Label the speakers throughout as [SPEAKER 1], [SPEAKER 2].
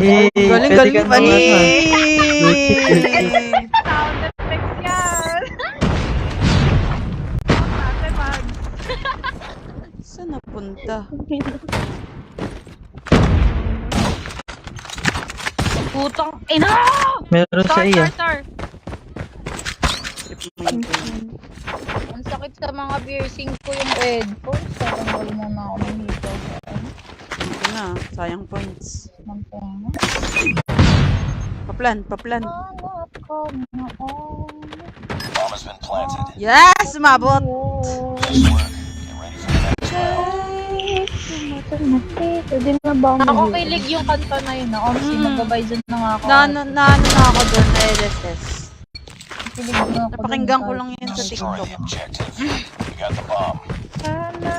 [SPEAKER 1] Galing,
[SPEAKER 2] pwede
[SPEAKER 1] galing
[SPEAKER 2] ka
[SPEAKER 1] pa
[SPEAKER 2] naman,
[SPEAKER 1] ni.
[SPEAKER 3] Sound effects yan. Ate Mags.
[SPEAKER 1] Saan napunta?
[SPEAKER 3] Putang ina!
[SPEAKER 2] Meron sa iya.
[SPEAKER 3] Star.
[SPEAKER 1] Trip mo yun.
[SPEAKER 3] Ang sakit sa mga piercing ko yung headphones. Sarang wala na ako ng hikaw sa
[SPEAKER 1] Ito na, sayang points.
[SPEAKER 3] ano.
[SPEAKER 1] Paplan.
[SPEAKER 3] Hanap ko na
[SPEAKER 4] Bomb has been planted.
[SPEAKER 1] Yes! Umabot!
[SPEAKER 3] Ako kilig yung kanta na yun. Ako kasi nagbabayzon na nga ako.
[SPEAKER 1] Na ako doon na LSS.
[SPEAKER 3] Kilig na ako.
[SPEAKER 1] Napakinggan ko lang yun sa
[SPEAKER 4] Destroy
[SPEAKER 1] TikTok.
[SPEAKER 4] the objective. You got the bomb.
[SPEAKER 3] Sana.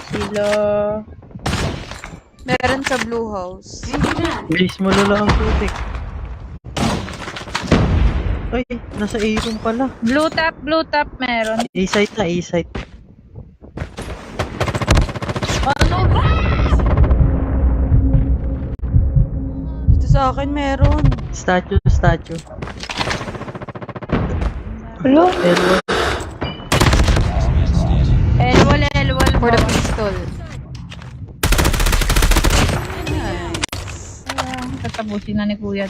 [SPEAKER 3] 'Sila.
[SPEAKER 1] Meron sa Blue House.
[SPEAKER 2] Bilis mo lala ang putik. Ay, nasa A-room pala.
[SPEAKER 3] Blue tap meron.
[SPEAKER 2] A-site na, A-site.
[SPEAKER 3] Ano ba?
[SPEAKER 1] Ito sa akin meron.
[SPEAKER 2] Statue.
[SPEAKER 3] Hello?
[SPEAKER 2] L1.
[SPEAKER 3] Elwal.
[SPEAKER 1] For the pistol. Nice.
[SPEAKER 3] Tatapusin na ni Kuya.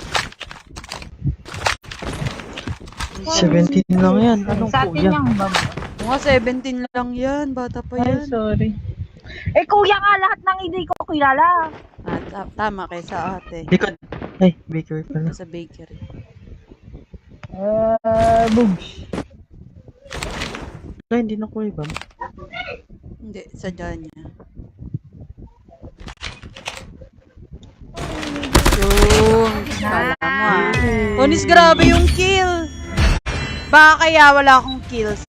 [SPEAKER 2] 17 lang yan. Anong
[SPEAKER 3] Sa atin
[SPEAKER 2] kuya?
[SPEAKER 3] yung baba.
[SPEAKER 1] Mga 17 lang yan. Bata pa
[SPEAKER 3] Ay,
[SPEAKER 1] yan.
[SPEAKER 3] sorry. Kuya nga, lahat ng hindi ko kilala.
[SPEAKER 1] Tama kay sa ate.
[SPEAKER 2] Likod. Ay, bakery pala.
[SPEAKER 1] Sa bakery.
[SPEAKER 3] Boobs.
[SPEAKER 2] Ay, hindi na kuya ba?
[SPEAKER 1] Hindi, sadya niya. Yun. Kala mo ah. Onis, grabe yung kill. Baka kaya wala akong kills.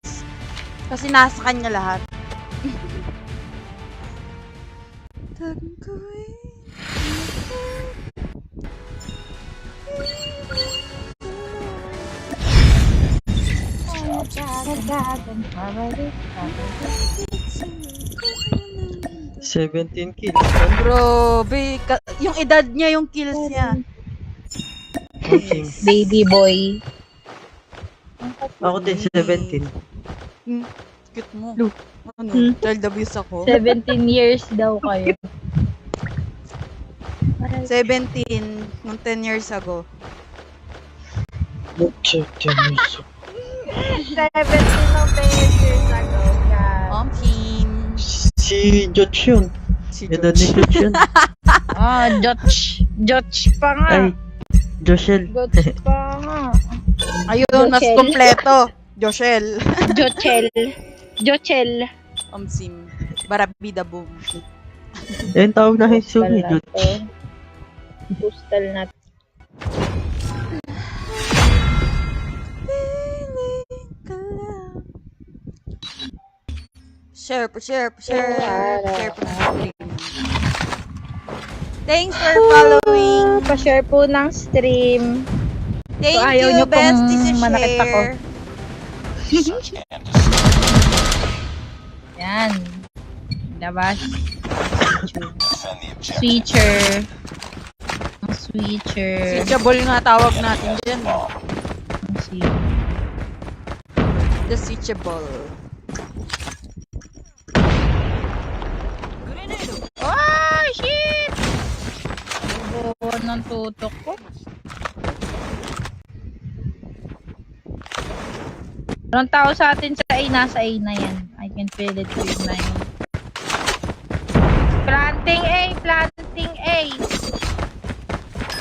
[SPEAKER 1] Kasi nasa kanya lahat.
[SPEAKER 2] $17 kills.
[SPEAKER 1] Grabe. Yung edad niya, yung kills niya.
[SPEAKER 2] Okay.
[SPEAKER 3] Baby boy.
[SPEAKER 2] Ako din, 17.
[SPEAKER 1] Cute mo.
[SPEAKER 2] Look.
[SPEAKER 1] Ano? Child abuse ako.
[SPEAKER 3] 17 years daw kayo.
[SPEAKER 1] 17 nung 10 years ago.
[SPEAKER 3] 17 of 10 years ago.
[SPEAKER 1] Team.
[SPEAKER 2] Si Josh yun.
[SPEAKER 1] Si
[SPEAKER 2] Edad ni Josh yun.
[SPEAKER 3] Josh pa nga.
[SPEAKER 2] Ay, Joshel.
[SPEAKER 3] Josh pa nga.
[SPEAKER 1] Ayun, mas
[SPEAKER 3] Joshel.
[SPEAKER 1] kompleto. Joshel.
[SPEAKER 3] Jochel.
[SPEAKER 1] Sim. Barabida boom.
[SPEAKER 2] Yan tawag na Jesus ni Josh.
[SPEAKER 3] Postal na.
[SPEAKER 1] Share po ng stream. Thanks for following.
[SPEAKER 3] Pa-share po ng stream.
[SPEAKER 1] Thank
[SPEAKER 3] So, ayaw
[SPEAKER 1] you,
[SPEAKER 3] nyo pong
[SPEAKER 1] bestie, sa
[SPEAKER 3] manakit ako.
[SPEAKER 1] share.
[SPEAKER 4] Search and destroy.
[SPEAKER 3] Yan. Labas.
[SPEAKER 4] Defend the objective.
[SPEAKER 3] Switcher.
[SPEAKER 1] Switchable nga tawag natin dyan. The switchable.
[SPEAKER 3] Oh, shit! Buwan ng tutok ko. Anong tao sa atin sa A? Nasa A na yan. I can feel it with my... Planting A!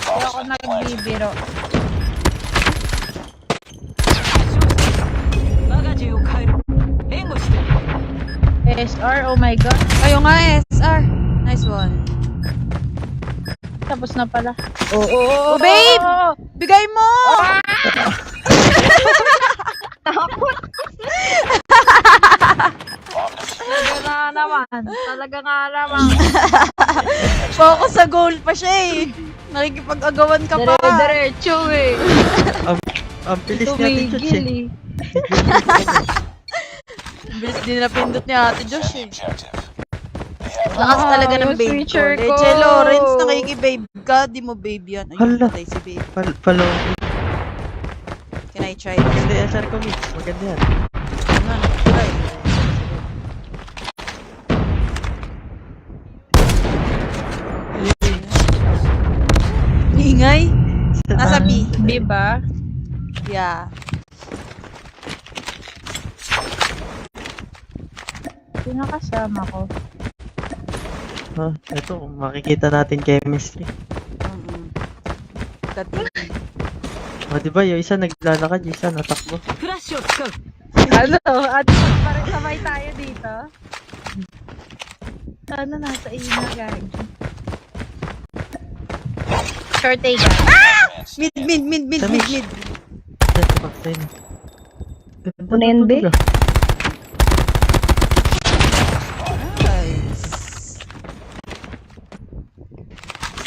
[SPEAKER 3] Hindi ako nagbibiro. SR, oh my god.
[SPEAKER 1] Kayo nga, SR. Nice one.
[SPEAKER 3] Tapos na pala.
[SPEAKER 1] Oh, babe! Bigay mo!
[SPEAKER 3] Talaga nga naman.
[SPEAKER 1] Focus sa goal pa siya eh. Nakikipag-agawan ka pa.
[SPEAKER 3] Dire-diretso eh.
[SPEAKER 2] Ang bilis ni Ate Josh
[SPEAKER 3] Tumigil
[SPEAKER 2] eh.
[SPEAKER 1] Bilis din na pindot ni Ate Josh
[SPEAKER 4] Defend the
[SPEAKER 1] eh.
[SPEAKER 4] objective. They have
[SPEAKER 1] Lakas talaga ng
[SPEAKER 3] yung
[SPEAKER 1] babe ko.
[SPEAKER 3] switcher ko.
[SPEAKER 1] Leche Lawrence, nakikibabe ka. Di mo babe yan. Ayun,
[SPEAKER 2] Hala.
[SPEAKER 1] patay si babe.
[SPEAKER 2] Follow.
[SPEAKER 1] Can I try this?
[SPEAKER 2] Maganda yan, SR ko, Mitch. Maganda yan.
[SPEAKER 1] Ano, try. Ingay? Nasa B.
[SPEAKER 3] Di ba?
[SPEAKER 1] Yeah.
[SPEAKER 3] Sino kasama ko?
[SPEAKER 2] Ha, ito, makikita natin chemistry.
[SPEAKER 1] Kating.
[SPEAKER 2] O, di ba, yung isa naglalakad, yung isa natakbo.
[SPEAKER 3] Ano? At parang sabay tayo dito? Ano nasa ina, gagi? Short A ka.
[SPEAKER 1] Mid.
[SPEAKER 2] Sa Mitch. Yan, sa backside. Ganda
[SPEAKER 3] Unen,
[SPEAKER 2] na
[SPEAKER 3] be?
[SPEAKER 2] tulog, ah.
[SPEAKER 1] Nice.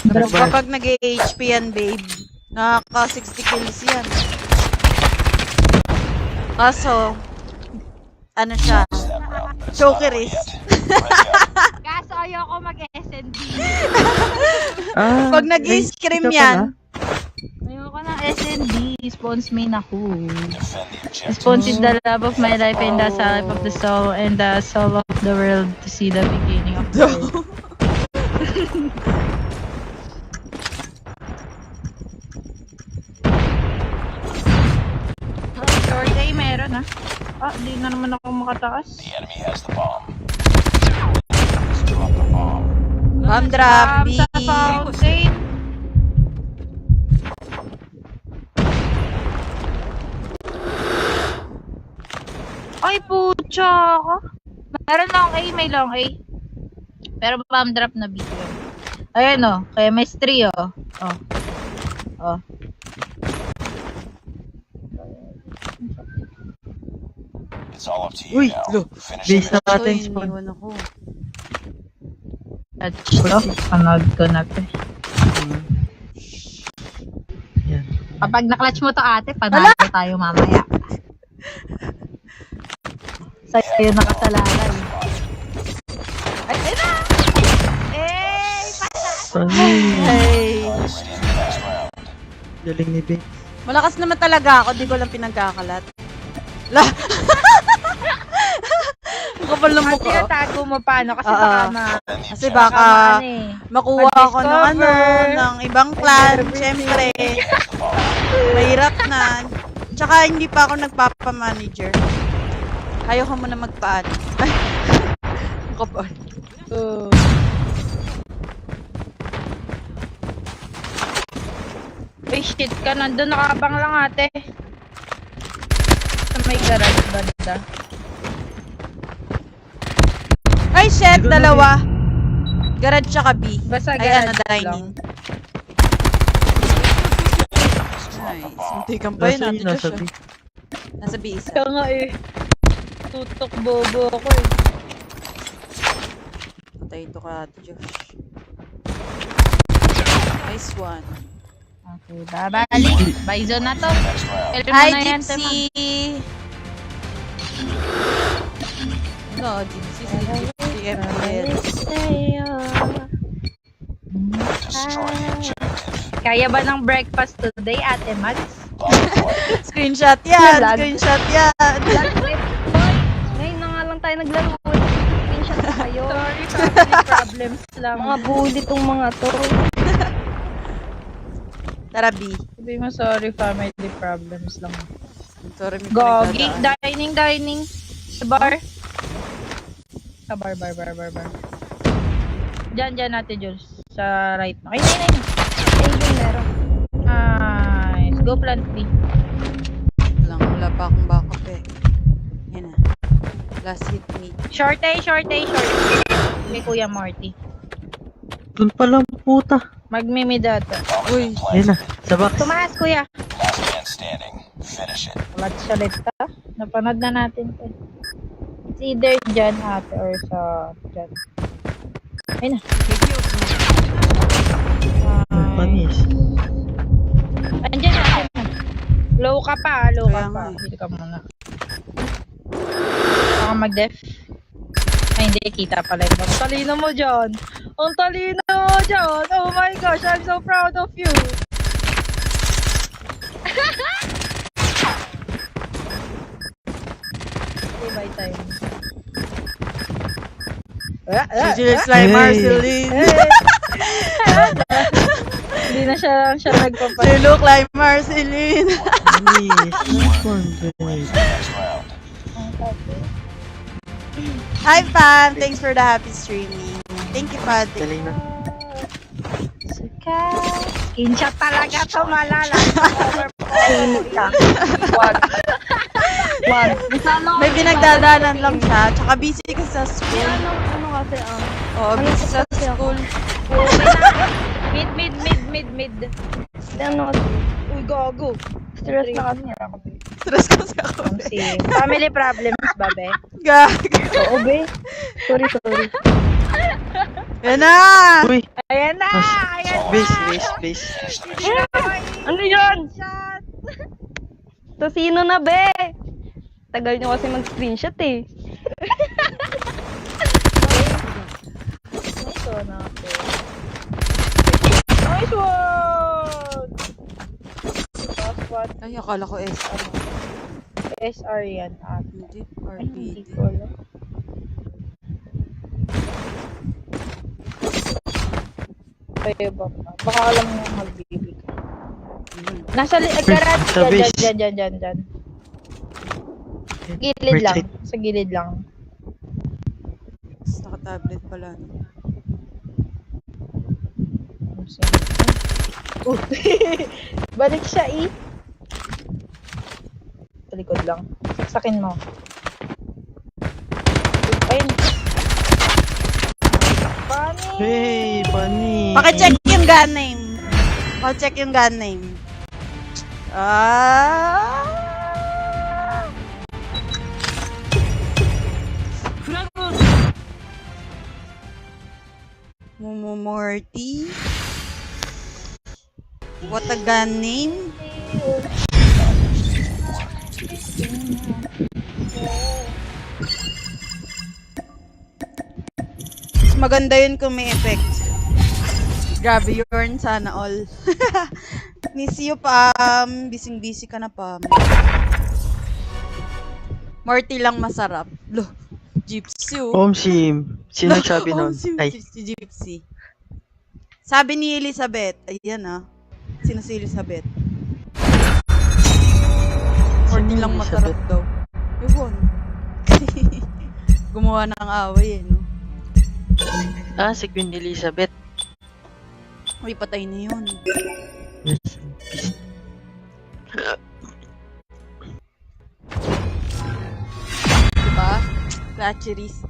[SPEAKER 2] Nagbar-
[SPEAKER 1] Kapag nag-HP yan, babe, nakaka 60 kills yan. Kaso, ano siya,
[SPEAKER 4] that round, but it's not
[SPEAKER 1] choker
[SPEAKER 4] over
[SPEAKER 1] is.
[SPEAKER 4] yet. Ready up.
[SPEAKER 3] Kaso ayoko mag-SND.
[SPEAKER 2] Ah,
[SPEAKER 1] Pag
[SPEAKER 2] range
[SPEAKER 1] nag-i-scream
[SPEAKER 2] ka
[SPEAKER 1] yan,
[SPEAKER 2] pala.
[SPEAKER 3] Ayoko ng SND. Spawns main ako.
[SPEAKER 4] Defend the objective.
[SPEAKER 3] Spawns is the love of my life and the life of the soul and the soul of the world to see the beginning of the world. Short day meron ah. Ah, di na naman ako makataas.
[SPEAKER 4] The enemy has the bomb. Let's drop the bomb.
[SPEAKER 1] bomb drop, B.
[SPEAKER 3] Sa fountain. Ay, pucha ka. Meron long A, may long A. Pero bomb drop na B yun. Ayan o, chemistry o. Oh. Oh.
[SPEAKER 4] It's all up to you
[SPEAKER 2] Uy,
[SPEAKER 4] now.
[SPEAKER 2] lo,
[SPEAKER 4] Finish
[SPEAKER 2] base
[SPEAKER 4] it.
[SPEAKER 2] na
[SPEAKER 1] Ito,
[SPEAKER 2] natin spawn.
[SPEAKER 1] iniwan ako.
[SPEAKER 3] At panood ko na to.
[SPEAKER 2] Hmm. Yan.
[SPEAKER 3] Kapag na-clutch mo to ate, panalo tayo mamaya. Sa'yo nakasalalay. Ay, ayun na! Eh,
[SPEAKER 2] Ay,
[SPEAKER 1] Hey.
[SPEAKER 4] Ready in the next round.
[SPEAKER 2] galing ni Bing.
[SPEAKER 1] Malakas naman talaga ako, di ko lang pinagkakalat. La! Ang kapal ng
[SPEAKER 3] Ang
[SPEAKER 1] mukha.
[SPEAKER 3] tinatago mo paano? Kasi
[SPEAKER 1] Oo.
[SPEAKER 3] baka
[SPEAKER 4] Defend the
[SPEAKER 1] Kasi
[SPEAKER 4] objective.
[SPEAKER 1] baka
[SPEAKER 3] ano eh.
[SPEAKER 1] makuha ako ng
[SPEAKER 3] Ma-discover.
[SPEAKER 1] ng ibang clan, syempre. Mahirap na. Tsaka hindi pa ako nagpapa-manager. Ayoko mo na magpaano. Ay, ang kapal.
[SPEAKER 3] Ay, shit ka. Nandun nakabang lang ate. Sa may garage banda.
[SPEAKER 1] Ay, shit! Dalawa. Garage tsaka B.
[SPEAKER 3] Basta
[SPEAKER 1] Ay,
[SPEAKER 3] garage
[SPEAKER 1] ano, dining. Nice. Muntikan pa yun,
[SPEAKER 2] Nasa
[SPEAKER 1] Ate
[SPEAKER 2] yun, nasa
[SPEAKER 1] Josh.
[SPEAKER 2] B.
[SPEAKER 1] Nasa B isa.
[SPEAKER 3] Ikaw nga eh. Tutok bobo ako eh.
[SPEAKER 1] Patay ito ka, Ate Josh. Nice one.
[SPEAKER 3] Okay, babalik. Bison na to.
[SPEAKER 4] Next round.
[SPEAKER 3] Kailan mo
[SPEAKER 1] Hi,
[SPEAKER 3] na yan, Tema?
[SPEAKER 1] Gypsy! No, Gypsy. Si Gypsy FPS.
[SPEAKER 4] Destroy the objective.
[SPEAKER 3] Kaya ba ng breakfast today, Ate Max?
[SPEAKER 4] Bomb deployed.
[SPEAKER 1] Screenshot yan!
[SPEAKER 3] Nalag.
[SPEAKER 1] Screenshot yan!
[SPEAKER 3] Boy, ngayon na nga lang tayo naglaro. Screenshot na kayo. Sorry, family problems lang. Mga bully tong mga to.
[SPEAKER 1] Tara, B.
[SPEAKER 3] Sabi mo, sorry, family problems lang.
[SPEAKER 1] Sorry, may
[SPEAKER 3] Gogi,
[SPEAKER 1] pinagdadaan.
[SPEAKER 3] dining. Sa bar. Sa bar. Diyan natin, Jules. Sa right mo. Ay, ayun, meron. Nice. Go plant B.
[SPEAKER 1] Wala pa akong backup eh. Yan na. Last hit me.
[SPEAKER 3] Short A. Kay Kuya Marty.
[SPEAKER 2] Doon pala puta.
[SPEAKER 3] Magmimid ata.
[SPEAKER 4] Bomb has
[SPEAKER 1] Uy.
[SPEAKER 4] been
[SPEAKER 2] Ayun na,
[SPEAKER 4] planted.
[SPEAKER 2] sa box.
[SPEAKER 3] Tumaas, Kuya.
[SPEAKER 4] Last man standing. Finish it.
[SPEAKER 3] Clutch ulit ta. Napanood na natin to. It's either dyan ate or sa dyan. Ayun na.
[SPEAKER 2] Panis.
[SPEAKER 3] Andyan na. Low ka pa, low
[SPEAKER 1] Kaya
[SPEAKER 3] ka pa.
[SPEAKER 1] nga eh.
[SPEAKER 3] Heal ka muna. Baka mag-def. Ay, hindi. Kita pala yun. Ang talino mo dyan. Ang talino mo dyan. Oh my gosh, I'm so proud of you. Okay, bye time.
[SPEAKER 1] She looks like
[SPEAKER 2] Hey.
[SPEAKER 1] Marceline.
[SPEAKER 3] Hindi na siya
[SPEAKER 1] She
[SPEAKER 3] nagpapalit.
[SPEAKER 1] look like Marceline.
[SPEAKER 2] Please, nice one, guys.
[SPEAKER 4] Next round.
[SPEAKER 1] Hi, Pam. Thanks for the happy streaming. Thank you, Pad.
[SPEAKER 2] Galing na.
[SPEAKER 3] Screenshot talaga to, malala. Overpowered ka. Wag.
[SPEAKER 1] May pinagdadaanan lang siya. Tsaka busy ka sa school.
[SPEAKER 5] Ano kasi,
[SPEAKER 1] Oo, busy sa school.
[SPEAKER 3] Mid.
[SPEAKER 5] ano kasi,
[SPEAKER 3] Uy, gago.
[SPEAKER 5] stress na kasi.
[SPEAKER 1] Stress kasi ako.
[SPEAKER 3] Si family problems, babe.
[SPEAKER 1] Gag.
[SPEAKER 5] Oo, be. Sorry.
[SPEAKER 1] Yan na!
[SPEAKER 2] Uy,
[SPEAKER 3] Ayan na! Ayan na!
[SPEAKER 2] base.
[SPEAKER 5] Ano yan? So, sino na, be? Tagal nyo kasi mag-screenshot eh.
[SPEAKER 3] Nice one, ate. Nice one! Last one.
[SPEAKER 1] Ay, akala ko S.
[SPEAKER 3] SR yan, ate.
[SPEAKER 1] Hindi,
[SPEAKER 3] Ay, hindi
[SPEAKER 1] RPD.
[SPEAKER 3] ko alam. Kayo ba? Baka alam mo yung magbibig. Nasa garage
[SPEAKER 2] Sa base.
[SPEAKER 3] dyan. Gilid lang.
[SPEAKER 2] Retreat.
[SPEAKER 3] Sa gilid lang.
[SPEAKER 1] Naka-tablet pala.
[SPEAKER 3] Balik siya Sa likod lang. Saksakin mo. Ayun. Funny!
[SPEAKER 2] Hey, funny.
[SPEAKER 1] Pakicheck yung gun name. Pakicheck yung gun name. Momo Morty. What a gun name. Mas maganda yun kung may effect. Grabe yun, sana all. Miss you, Pam. Busy ka na, Pam. Morty lang masarap. Lo, Gypsy.
[SPEAKER 2] Sino nagsabi nun?
[SPEAKER 1] Si
[SPEAKER 2] Ay,
[SPEAKER 1] Gypsy. Sabi ni Elizabeth. Ayan ah. Sino si Elizabeth? Morty
[SPEAKER 2] Sino
[SPEAKER 1] lang
[SPEAKER 2] Elizabeth?
[SPEAKER 1] masarap daw. Yun. Gumawa ng away eh, no?
[SPEAKER 2] si Queen Elizabeth.
[SPEAKER 1] Uy, patay na yun.
[SPEAKER 2] Yes.
[SPEAKER 1] Diba? Clutcherist.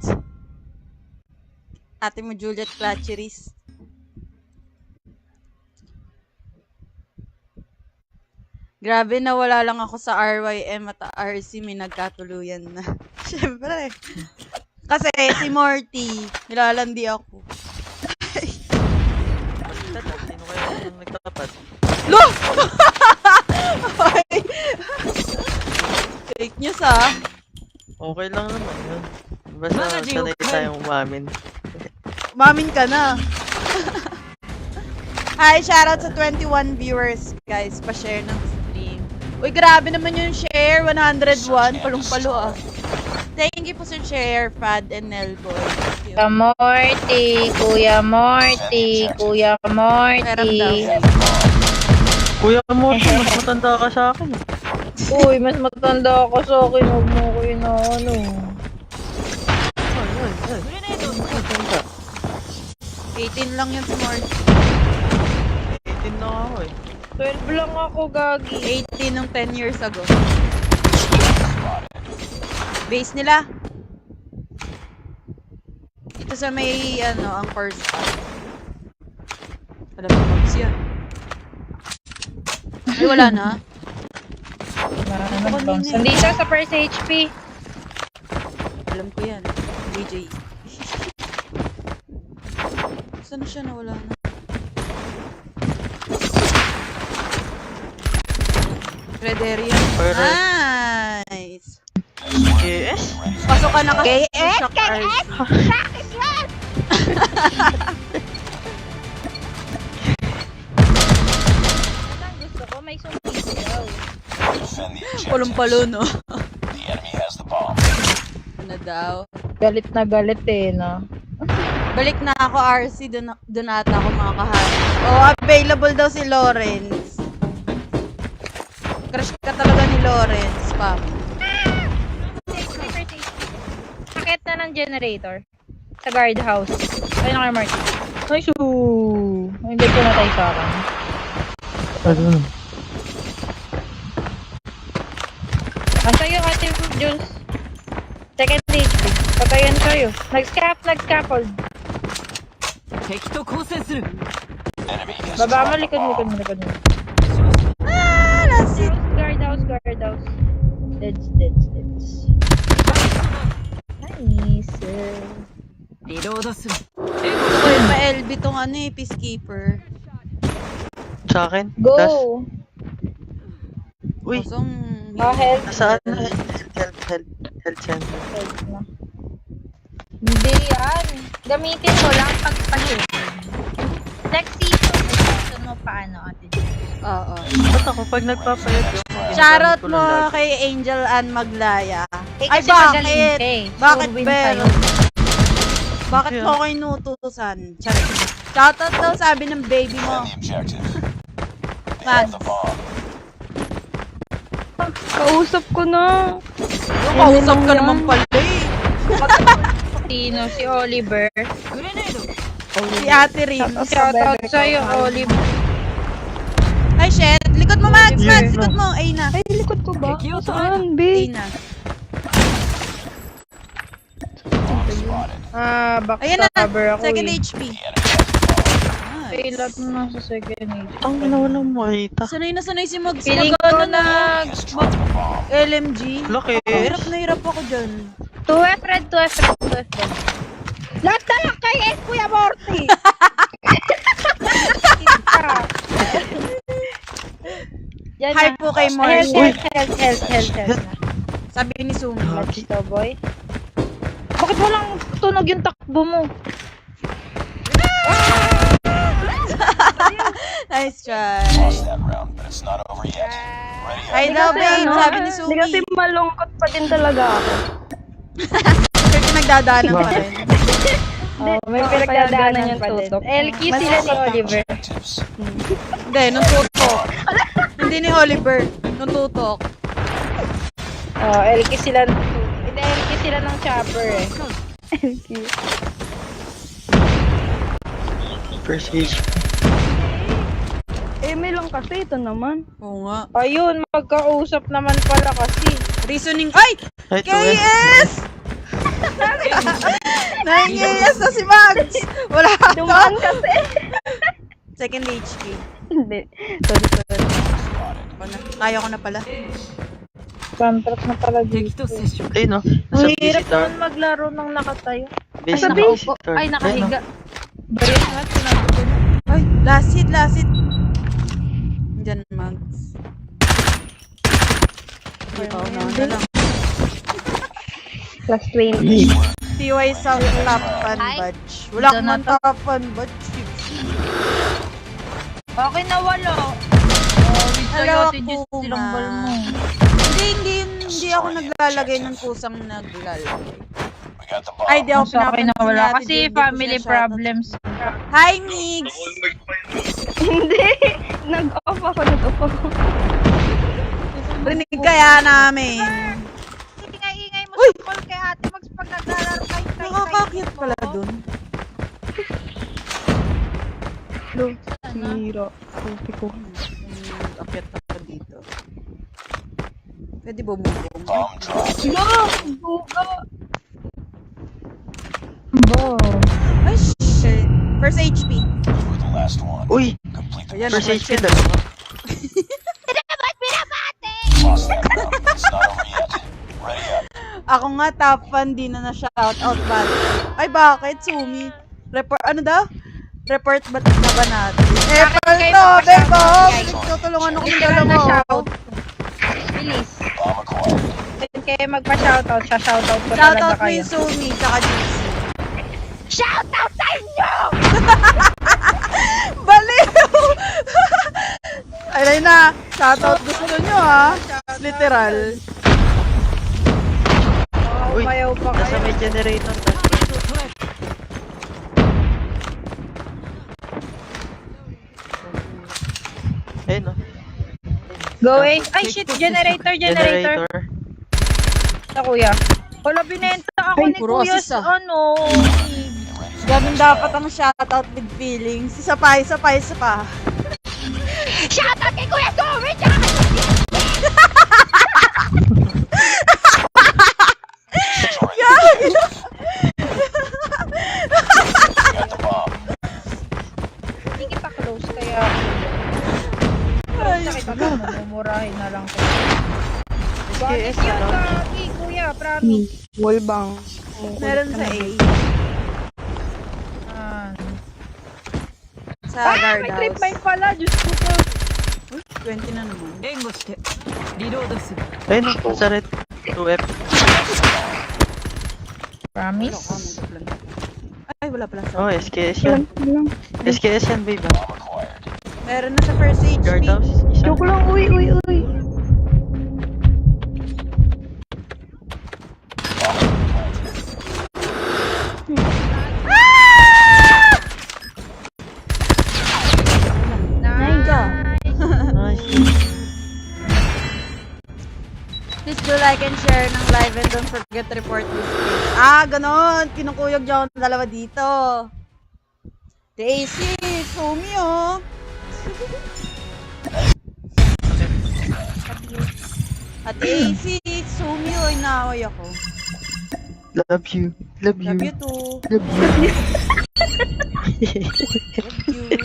[SPEAKER 1] Ate mo, Juliet, Clutcherist. Grabe, nawala lang ako sa RYM at RC, may nagkatuluyan na. Siyempre. Kasi si Morty, nilalandi ako.
[SPEAKER 2] Sino kaya yung nagtatapat?
[SPEAKER 1] Lo! Ay! Fake news ah.
[SPEAKER 2] Okay lang naman yun. Basta sanay tayong umamin.
[SPEAKER 1] Mamin ka na. Hi, shoutout sa 21 viewers, guys. Pa-share ng stream. Uy, grabe naman yung share. 101. Palong-palo ah. Thank you po sa share, Fad and Nelboy. Thank you.
[SPEAKER 3] Kuya Morty.
[SPEAKER 1] Meron daw.
[SPEAKER 2] Kuya Morty, mas matanda ka sa akin.
[SPEAKER 3] Uy, mas matanda ako sa akin. Huwag mo ko inaano.
[SPEAKER 2] Matanda.
[SPEAKER 1] 18 lang yun si Morty.
[SPEAKER 2] 18 na ako eh.
[SPEAKER 3] 12 lang ako, gagi.
[SPEAKER 1] 18 nung 10 years ago. Base nila. Ito sa may, ang first spot. Alam mo, Mags yan. Ay, wala na.
[SPEAKER 3] Hindi siya sa first HP.
[SPEAKER 1] Alam ko yan. DJ. Saan siya? Nawala na. Red area.
[SPEAKER 2] Alright.
[SPEAKER 1] Nice.
[SPEAKER 2] Yes.
[SPEAKER 1] Pasok ka na kasi.
[SPEAKER 3] KS,
[SPEAKER 1] Shock
[SPEAKER 3] KS!
[SPEAKER 1] eyes.
[SPEAKER 3] Ang gusto ko, may sumigaw.
[SPEAKER 4] Defend the objectives.
[SPEAKER 1] Palo no?
[SPEAKER 4] The enemy has the bomb.
[SPEAKER 1] Ano daw?
[SPEAKER 3] Galit na galit eh, no?
[SPEAKER 1] Balik na ako, RC. Doon ata ako makakahanap. Oh, available daw si Lawrence. Crush ka talaga ni Lawrence, Pam.
[SPEAKER 3] Sakit na ng generator. Sa guardhouse. Ayun na kayo, Marty. Nice. Hindi ko na tayo sa akin.
[SPEAKER 2] Ano?
[SPEAKER 3] Sa'yo, Ate Jules. Second HP. Patayan sa'yo. Nag-scaffold.
[SPEAKER 4] Enemy has
[SPEAKER 3] Baba mo,
[SPEAKER 4] dropped the
[SPEAKER 3] likod
[SPEAKER 4] bomb.
[SPEAKER 3] mo.
[SPEAKER 1] Ah, that's it.
[SPEAKER 3] Guardhouse. Deads. Nice.
[SPEAKER 1] Uy, pa-LB tong ano eh, Peacekeeper.
[SPEAKER 2] Sa akin?
[SPEAKER 3] Go!
[SPEAKER 2] Das. Uy,
[SPEAKER 1] Kusong...
[SPEAKER 3] Health.
[SPEAKER 2] nasaan na? Health center.
[SPEAKER 3] Hindi yan. Gamitin mo lang pag pa-hit. Next season mo paano, Ate Jules?
[SPEAKER 1] Oo.
[SPEAKER 2] Ba't ako pag nagpapayag yung
[SPEAKER 1] Shoutout
[SPEAKER 2] ginagamit ko
[SPEAKER 1] mo
[SPEAKER 2] lang lagi?
[SPEAKER 1] kay Angel Ann Maglaya.
[SPEAKER 3] Eh,
[SPEAKER 1] Ay,
[SPEAKER 3] kasi magaling
[SPEAKER 1] bakit?
[SPEAKER 3] ka eh.
[SPEAKER 1] Bakit,
[SPEAKER 3] Sure win
[SPEAKER 1] Bel?
[SPEAKER 3] tayo.
[SPEAKER 1] Bakit
[SPEAKER 2] Bakit
[SPEAKER 1] mo ako inutusan? Charit. Shoutout daw sabi ng baby mo.
[SPEAKER 4] Defend the objective. They
[SPEAKER 1] Mads.
[SPEAKER 4] have the bomb.
[SPEAKER 5] Kausap ko na.
[SPEAKER 1] Yung kausap ka naman pala eh.
[SPEAKER 3] Sino? Si Oliver.
[SPEAKER 1] Si Ate Rin.
[SPEAKER 3] Shoutout sa'yo, Oliver.
[SPEAKER 1] Ay, shit. Likod mo, Mads.
[SPEAKER 2] Yeah.
[SPEAKER 1] Mads, likod mo. Ay na.
[SPEAKER 5] Ay, likod ko ba? Saan,
[SPEAKER 1] Ay
[SPEAKER 5] B?
[SPEAKER 1] na. Ayan na.
[SPEAKER 3] Backstabber ako
[SPEAKER 1] Second
[SPEAKER 3] eh.
[SPEAKER 1] HP.
[SPEAKER 3] Kailat mo na sa second age.
[SPEAKER 2] Ang nawalan mo ay ta.
[SPEAKER 1] Sanay si Mags.
[SPEAKER 3] Feeling
[SPEAKER 1] Mag-
[SPEAKER 3] ko
[SPEAKER 1] ano na.
[SPEAKER 4] Has dropped the bomb.
[SPEAKER 1] LMG.
[SPEAKER 2] Laki.
[SPEAKER 1] Hirap na hirap ako dyan.
[SPEAKER 3] 2F red. Lahat na lang kay S, Kuya Morty! Yan
[SPEAKER 1] Hi
[SPEAKER 3] na.
[SPEAKER 1] po kay
[SPEAKER 3] Health.
[SPEAKER 1] Morty. Sabi ni Sumi.
[SPEAKER 3] Let's go, boy. Bakit walang tunog yung takbo mo?
[SPEAKER 1] Nice try.
[SPEAKER 4] Lost that round, but it's not over yet. Ready up.
[SPEAKER 1] Hi daw, babe. Sabi ni
[SPEAKER 5] Hindi kasi
[SPEAKER 1] Sumi.
[SPEAKER 5] malungkot pa din talaga ako.
[SPEAKER 1] Pero pinagdadaanan pa rin.
[SPEAKER 3] May
[SPEAKER 5] pinagdadaanan
[SPEAKER 3] pinagdadaanan
[SPEAKER 5] yung
[SPEAKER 3] pa din.
[SPEAKER 5] tutok.
[SPEAKER 3] LQ sila ni Oliver.
[SPEAKER 4] Objectives.
[SPEAKER 1] Hindi, nung tutok. Hindi ni Oliver. Nung tutok.
[SPEAKER 3] LQ sila Hindi, LQ sila ng chopper eh.
[SPEAKER 2] First age.
[SPEAKER 5] Eme lang kasi, ito naman.
[SPEAKER 1] Oo nga.
[SPEAKER 3] Ayun, magkausap naman pala kasi.
[SPEAKER 1] Reasoning. Ay!
[SPEAKER 2] Ay, tuwe.
[SPEAKER 1] KS! Nangingayas na si Mags! Wala ka
[SPEAKER 5] Dumaan kasi.
[SPEAKER 1] Second HP.
[SPEAKER 5] Hindi. Sorry.
[SPEAKER 1] Ako na. Kaya ko na pala.
[SPEAKER 3] Contract na pala dito.
[SPEAKER 2] Ay, no? Nasa
[SPEAKER 3] Ang hirap
[SPEAKER 2] visitor.
[SPEAKER 3] naman maglaro ng nakatayo.
[SPEAKER 2] Base
[SPEAKER 3] Ay,
[SPEAKER 2] na
[SPEAKER 3] nakaupo.
[SPEAKER 2] visitor.
[SPEAKER 3] Ay,
[SPEAKER 2] Ayun, no?
[SPEAKER 3] nakahiga. Bariya nga, sinabi ko na.
[SPEAKER 1] Ay, last hit. Diyan, Mags. Oo, na lang.
[SPEAKER 5] Plus 20.
[SPEAKER 1] TY South Top Fan Badge. Wala
[SPEAKER 3] Dito
[SPEAKER 1] akong
[SPEAKER 3] na
[SPEAKER 1] mga
[SPEAKER 3] to.
[SPEAKER 1] Top Fan Badge.
[SPEAKER 3] Okay na wala.
[SPEAKER 1] Hello,
[SPEAKER 3] Ate Jess,
[SPEAKER 1] Akuma.
[SPEAKER 3] tinanggal mo.
[SPEAKER 1] Hindi ako naglalagay ng kusang naglalagay.
[SPEAKER 4] We got the bomb.
[SPEAKER 1] Ay, di ako
[SPEAKER 3] Sa akin na
[SPEAKER 1] pinapansin
[SPEAKER 3] wala.
[SPEAKER 1] ni Ate
[SPEAKER 3] Kasi
[SPEAKER 1] Jill, di ko
[SPEAKER 3] family
[SPEAKER 1] siya shoutout.
[SPEAKER 3] problems.
[SPEAKER 1] Hi, Migs!
[SPEAKER 5] Hindi. Nag-off ako.
[SPEAKER 1] Rinig kaya namin.
[SPEAKER 3] Ingay-ingay mo
[SPEAKER 1] Uy!
[SPEAKER 3] sa call kay Ate Mags pag naglalaro kayo.
[SPEAKER 1] Nakaka-cute pala dun.
[SPEAKER 5] Hiro. Kulti ko.
[SPEAKER 1] Akyat ako dito. Pwede bumubong.
[SPEAKER 4] Bomb dropped.
[SPEAKER 3] Buga! Bo.
[SPEAKER 1] Ay, shit. First HP.
[SPEAKER 4] You were the last one.
[SPEAKER 2] Uy!
[SPEAKER 4] Complete the
[SPEAKER 1] Ayan,
[SPEAKER 2] First
[SPEAKER 1] first
[SPEAKER 2] HP
[SPEAKER 1] hit.
[SPEAKER 2] dalawa.
[SPEAKER 4] lost that round. It's not over yet. Ready up.
[SPEAKER 1] Ako nga, top fan, di na na-shoutout ba? Ay, bakit, Sumi? Ano daw? Report ba na ba natin?
[SPEAKER 3] Bakit kayo
[SPEAKER 1] to,
[SPEAKER 3] pa-shoutout,
[SPEAKER 1] bebo!
[SPEAKER 3] guys?
[SPEAKER 1] Tutulungan ako ng
[SPEAKER 3] Literal na
[SPEAKER 1] dalawa.
[SPEAKER 3] shoutout. Bilis. Pwede kayo magpa-shoutout. Shoutout ko
[SPEAKER 1] Shoutout
[SPEAKER 3] talaga
[SPEAKER 1] mo
[SPEAKER 3] kayo.
[SPEAKER 1] yung Sumi, tsaka Gypsy.
[SPEAKER 3] Shoutout sa inyo!
[SPEAKER 1] Baliw! Ay na, shoutout gusto nyo ha. Literal.
[SPEAKER 2] Uy,
[SPEAKER 3] Umayaw pa
[SPEAKER 2] nasa
[SPEAKER 3] kayo.
[SPEAKER 2] may generator na. Ayun no.
[SPEAKER 3] Go away. Ay shit, generator. Sa kuya. Wala, binenta ako
[SPEAKER 1] Ay,
[SPEAKER 3] ni
[SPEAKER 1] puro
[SPEAKER 3] kuya
[SPEAKER 1] assist, ah.
[SPEAKER 3] sa ano.
[SPEAKER 1] Ganun dapat ang shoutout with feelings. Isa pa.
[SPEAKER 3] Shoutout kay Kuya Sumi! Tsaka hindi kita close kaya sakit ako, mamumurahin na lang ko. Bakit
[SPEAKER 2] SKS
[SPEAKER 3] yun
[SPEAKER 2] na lang.
[SPEAKER 3] lagi, kuya? Promise.
[SPEAKER 5] Wallbang.
[SPEAKER 1] Meron sa A.
[SPEAKER 3] Ah.
[SPEAKER 1] Sa
[SPEAKER 3] Ah,
[SPEAKER 1] guard
[SPEAKER 3] may trip
[SPEAKER 1] house.
[SPEAKER 3] mine pala. Diyos ko po.
[SPEAKER 1] Uy, 20 na naman.
[SPEAKER 2] Ayun no, sa red. 2F.
[SPEAKER 3] Promise?
[SPEAKER 1] Ay, wala pala sa.
[SPEAKER 2] Oh, SKS yan. SKS yan, babe.
[SPEAKER 1] Meron na sa first HP.
[SPEAKER 2] Guard house. Isa.
[SPEAKER 5] Joke lang, uy.
[SPEAKER 2] Nice.
[SPEAKER 1] Please do like and share ng live and don't forget to report this page. Ah, ganon. Kinukuyog niyo ang dalawa dito. Daisy, Sumi oh. At Daisy, Sumi oh, inaaway ako.
[SPEAKER 2] Love you. Love you.
[SPEAKER 1] Love you too.
[SPEAKER 2] Love you.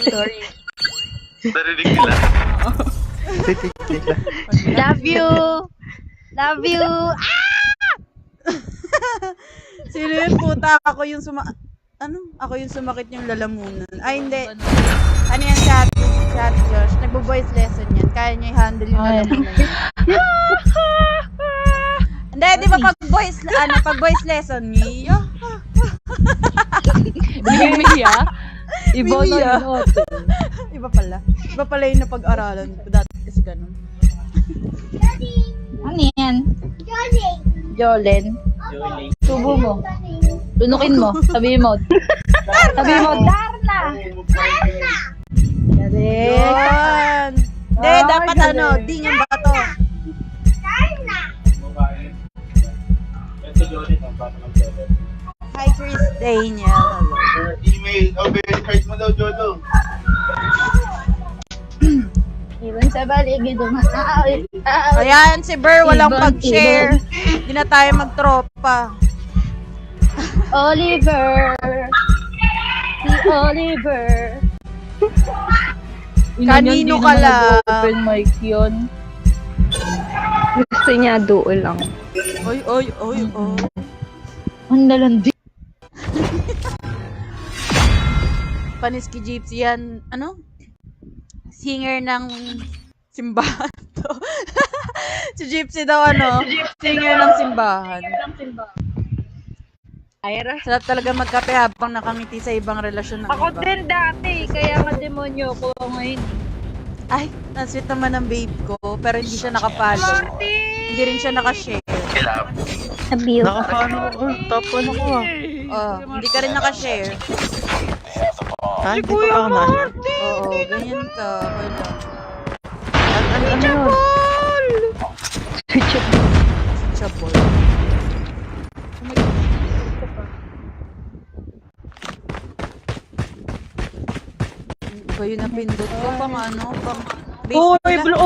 [SPEAKER 1] Sorry.
[SPEAKER 4] Narinig nila.
[SPEAKER 3] Love you! Love you!
[SPEAKER 1] Sino yun puta? Ako yung Ako yung sumakit yung lalamunan. Ay, hindi. Ano yan, chat Josh? Nagbo-voice lesson yan. Kaya niya i-handle yung lalamunan niya. Hindi, di ba pag voice lesson niya?
[SPEAKER 5] Mimiya? Iba na
[SPEAKER 1] Mimiya.
[SPEAKER 5] yun.
[SPEAKER 1] Iba pala. Iba pala yung napag-aralan ko. Dati kasi ganun.
[SPEAKER 3] Ano yan? Jolen. Subo mo. Lunukin mo. Sabihin mo. Sabihin mo, Darna!
[SPEAKER 1] Yun! Hindi, dapat di niyang bato. Hi, Chris Daniel. Hello.
[SPEAKER 6] Email, card mo daw, Jolo.
[SPEAKER 3] Iwan sa baligid.
[SPEAKER 1] Ayan, si Burr walang
[SPEAKER 3] Ibon,
[SPEAKER 1] pag-share. Hindi na tayo magtropa.
[SPEAKER 3] Oliver. Si Oliver.
[SPEAKER 1] Kanino ka lang?
[SPEAKER 3] Open mic yun.
[SPEAKER 5] Gusto niya duo lang.
[SPEAKER 1] Oy.
[SPEAKER 3] Ang lalandi.
[SPEAKER 1] Paniski Gypsy yan. Ano? Singer ng simbahan to. Si Gypsy daw singer ng simbahan.
[SPEAKER 3] Ira.
[SPEAKER 1] Sarap talaga magkape habang nakangiti sa ibang relasyon ng
[SPEAKER 3] Ako
[SPEAKER 1] iba.
[SPEAKER 3] din dati, kaya nga demonyo ko ngayon.
[SPEAKER 1] Ay, nasweet naman ng babe ko, pero hindi siya nakapalo. Hindi rin siya nakashare.
[SPEAKER 5] Abuse.
[SPEAKER 2] Naka-follow ko. Top 1 ako ah.
[SPEAKER 1] Oh, hindi ka rin nakashare.
[SPEAKER 2] Ha? Hindi pa ako na-share.
[SPEAKER 1] Oo, ganyan ka. Okay lang.
[SPEAKER 2] Ano yun?
[SPEAKER 1] Chabol. Iba yun na pindot ko, pang base nila.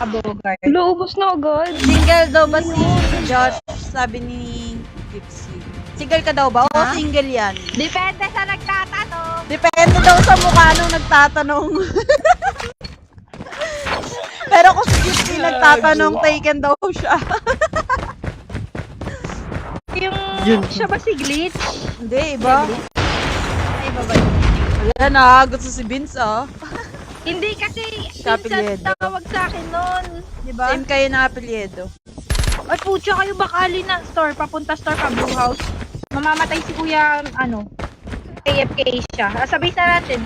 [SPEAKER 3] Abogar.
[SPEAKER 5] Luubos na agad.
[SPEAKER 1] Single daw ba si Josh? Sabi ni Gypsy. Single ka daw ba? Oo, single yan.
[SPEAKER 3] Depende sa nagtatanong.
[SPEAKER 1] Depende daw sa mukha nung nagtatanong. Pero kung si Gypsy nagtatanong, taken daw siya.
[SPEAKER 2] Yun.
[SPEAKER 5] Siya ba si Glitch?
[SPEAKER 1] Hindi, iba.
[SPEAKER 3] Ay, baba.
[SPEAKER 1] Ayan ah, gusto si Vince ah.
[SPEAKER 3] Hindi kasi
[SPEAKER 1] Kapilyedo.
[SPEAKER 3] pinsan tawag sa akin nun. Diba?
[SPEAKER 1] Same kayo na apelyedo.
[SPEAKER 3] Ay, putya kayo bakali na store. Papunta store pa, Blue House. Mamamatay si kuya, AFK siya. Sabay na natin.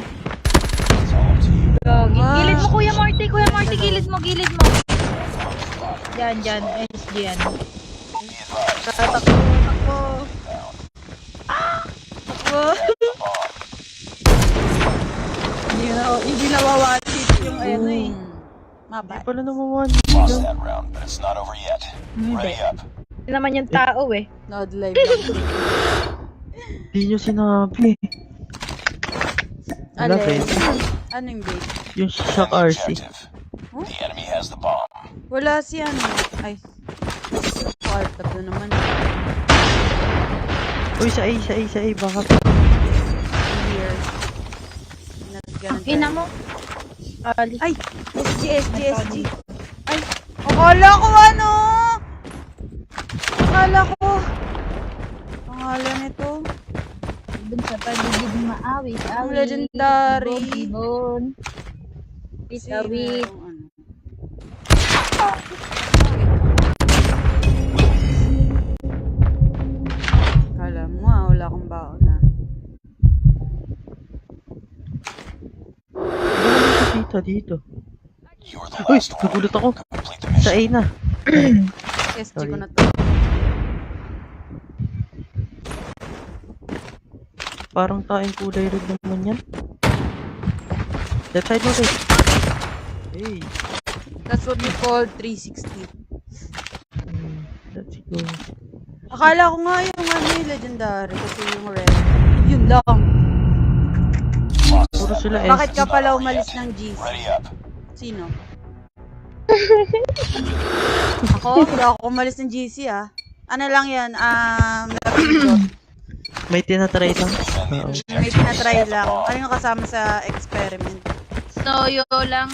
[SPEAKER 3] Gilid mo, Kuya Morty. Kuya Morty, gilid mo. Yan. SG yan.
[SPEAKER 1] Tatakbo. Takbo. Hindi nawawasit yung ano eh.
[SPEAKER 2] Hindi
[SPEAKER 1] Mabay.
[SPEAKER 2] pala naman
[SPEAKER 4] Lost that round, but it's not over yet. Ready up.
[SPEAKER 3] Hindi naman yung tao eh.
[SPEAKER 1] Nod live lang.
[SPEAKER 2] Hindi nyo sinabi. Wala,
[SPEAKER 1] Alin?
[SPEAKER 2] Ben.
[SPEAKER 1] Ano yung bait?
[SPEAKER 2] Yung Shock RC.
[SPEAKER 4] Objective. The enemy has the bomb.
[SPEAKER 1] Wala si ano. Ay. Quartab na naman.
[SPEAKER 2] Uy, sa A. Baka
[SPEAKER 1] Here. Not gonna
[SPEAKER 3] Ina
[SPEAKER 1] try.
[SPEAKER 3] mo. Ali.
[SPEAKER 1] Ay! SG. Ay! Akala ko ano! Akala ko! Pangalan nito.
[SPEAKER 3] Dun sa paligid maawit.
[SPEAKER 1] Ang legendary.
[SPEAKER 3] Ibon. Bitawit.
[SPEAKER 1] Sino? Ano? Akala mo wala akong baon na.
[SPEAKER 2] Wala si Tita dito.
[SPEAKER 4] You're the
[SPEAKER 2] Uy,
[SPEAKER 4] last one.
[SPEAKER 2] nagulat ako.
[SPEAKER 4] Complete the
[SPEAKER 2] Sa
[SPEAKER 4] mission.
[SPEAKER 2] A na.
[SPEAKER 1] SG
[SPEAKER 2] Sorry.
[SPEAKER 1] ko na to.
[SPEAKER 2] Parang taing kulay red naman yan. Left side mo, guys. Hey.
[SPEAKER 1] That's what we call 360.
[SPEAKER 2] Let's go.
[SPEAKER 1] Akala ko nga yung ano yung legendary kasi yung red. Yun lang.
[SPEAKER 4] Lost
[SPEAKER 2] Puro
[SPEAKER 4] that
[SPEAKER 2] sila
[SPEAKER 4] round.
[SPEAKER 1] Bakit ka pala umalis ng GC?
[SPEAKER 4] Ready up.
[SPEAKER 1] Sino? Ako? Hindi ako umalis ng GC ah. Ano lang yan?
[SPEAKER 2] May tinatry lang. Oo.
[SPEAKER 1] May tinatry lang. Ano yung kasama sa experiment?
[SPEAKER 3] Soyo lang.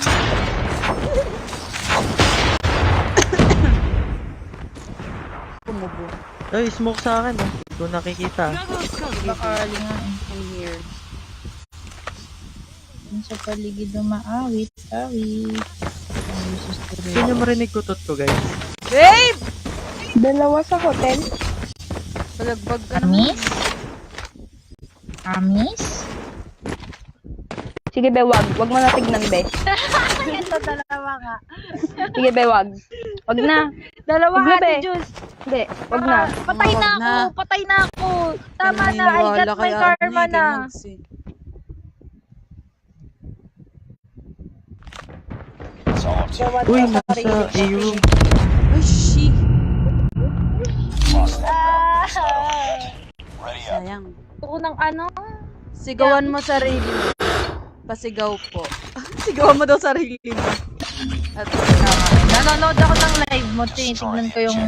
[SPEAKER 1] Kumubo.
[SPEAKER 2] Ay, smoke sa akin. Hindi ko nakikita.
[SPEAKER 3] Bakali nga eh.
[SPEAKER 1] I'm here.
[SPEAKER 3] Dun sa paligid maawit. Awit. Ay, Jesus Christ.
[SPEAKER 2] Sino marinig ko ko, guys?
[SPEAKER 1] Babe!
[SPEAKER 5] Dalawa sa hotel.
[SPEAKER 1] Palagbag ka naman.
[SPEAKER 3] Amis?
[SPEAKER 5] Sige, be, wag. Wag mo na tignan, be.
[SPEAKER 3] Ito, dalawa nga.
[SPEAKER 5] Sige, be, wag. Wag na.
[SPEAKER 3] Dalawa
[SPEAKER 5] Huwag na,
[SPEAKER 3] Ate
[SPEAKER 5] be.
[SPEAKER 3] Jus.
[SPEAKER 5] Hindi, wag na.
[SPEAKER 3] Patay na
[SPEAKER 1] Wag
[SPEAKER 3] ako.
[SPEAKER 1] na.
[SPEAKER 3] Patay na ako. Tama na. I
[SPEAKER 1] Naniniwala
[SPEAKER 3] got
[SPEAKER 1] kay
[SPEAKER 3] my karma
[SPEAKER 1] Adney,
[SPEAKER 3] na.
[SPEAKER 1] kay Mags eh.
[SPEAKER 4] It's all up to you.
[SPEAKER 2] Uy, nasa A room.
[SPEAKER 1] Ay, she!
[SPEAKER 4] Lost that round, but it's not over yet. Ready up.
[SPEAKER 1] Sayang.
[SPEAKER 3] Gusto ko ng ano?
[SPEAKER 1] Sigawan mo sarili mo. Pasigaw po. Sigawan mo daw sarili mo. At
[SPEAKER 3] Nanonood ako ng live mo. Tinitignan ko yung